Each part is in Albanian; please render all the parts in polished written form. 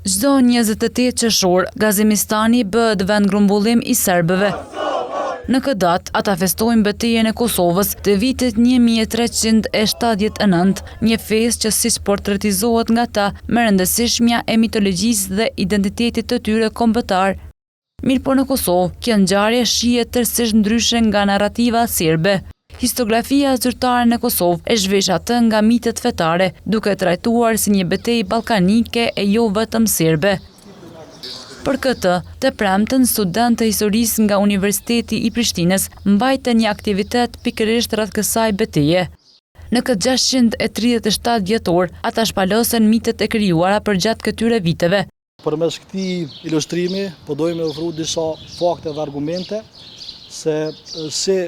Çdo 28 qershor, Gazimistani bëhet vend grumbullim i serbëve. Në këtë datë, ata festojnë betejën e Kosovës të vitit 1379, një festë që siç portretizohet nga ta me rëndësishmja e mitologjisë dhe identitetit të tyre kombëtar. Mirëpo në Kosovë, kjo ngjarje shihet tërësisht ndryshe nga narrativa serbe. Historiografia zyrtare në Kosovë e zhvesh atë nga mitet fetare, duke trajtuar si një betejë ballkanike e jo vetëm serbe. Për këtë, të premten studentë të historisë nga Universiteti i Prishtinës mbajtën një aktivitet pikërisht rreth kësaj beteje. Në këtë 637 vjetor, ata shpalosen mitet e krijuara përgjatë këtyre viteve. Përmes këtij ilustrimi, po dojmë të ofrojmë disa fakte dhe argumente se si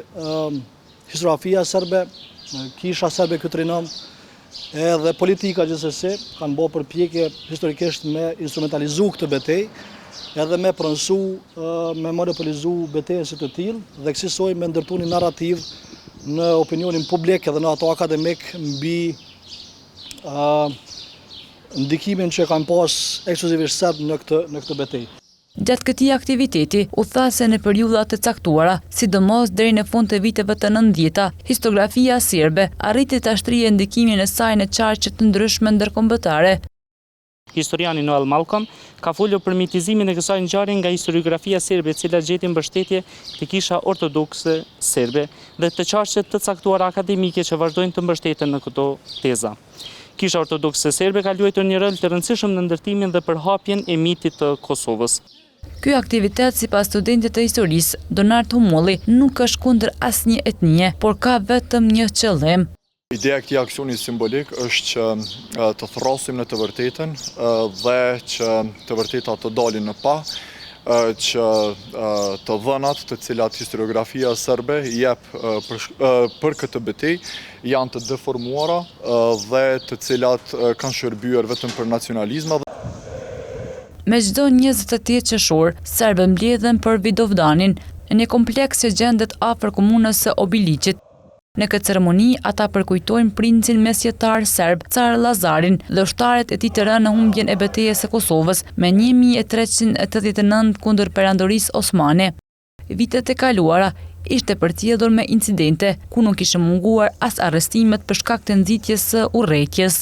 historiografia serbe, kisha serbe këtë rinom, edhe politika gjithsesi kanë bërë përpjekje historikisht me instrumentalizu këtë betejë, edhe me pronësu, me monopolizu betejën si të tillë dhe kësaj me ndërtu një narrativ në opinionin publik edhe në ato akademik mbi ndikimin që kanë pas ekskluzivisht serb në këtë betejë. Gjatë këtij aktiviteti, u tha se në periudha të caktuara, sidomos deri në fund të viteve të 90-ta, historiografia serbe arriti ta shtrihej ndikimin e saj në qarqe të ndryshme ndërkombëtare. Historiani Noel Malcolm ka folur për mitizimin e kësaj ngjarje nga historiografia serbe, e cila gjeti mbështetje te kisha ortodokse serbe dhe të qarqe të caktuara akademike që vazhdojnë të mbështeten në këto teza. Kisha ortodokse serbe ka luajtur një rol të rëndësishëm në ndërtimin dhe përhapjen e mitit të Kosovës. Ky aktivitet, sipas studentit të historisë, Donard Humolli, nuk është kundër asnjë etnie, por ka vetëm një qëllim. Ideja e këtij aksioni simbolik është që të thrasim në të vërtetën dhe që të vërteta të dalin në pa, që të dhënat të cilat historiografia serbe jep për këtë betejë janë të deformuara dhe të cilat kanë shërbyer vetëm për nacionalizma. Me çdo 28 qershor, serbët mbledhen për Vidovdanin, në një kompleks që gjendet afër komunës së Obiliqit. Në këtë ceremoni, ata përkujtojnë princin mesjetar serb Car Lazarin dhe ushtarët e tij të rënë në humbjen e betejës së Kosovës me 1389 kundër perandorisë osmane. Vitet e kaluara ishte përcjellur me incidente ku nuk kishte munguar as arrestimet për shkak të nxitjes së urrëtijes.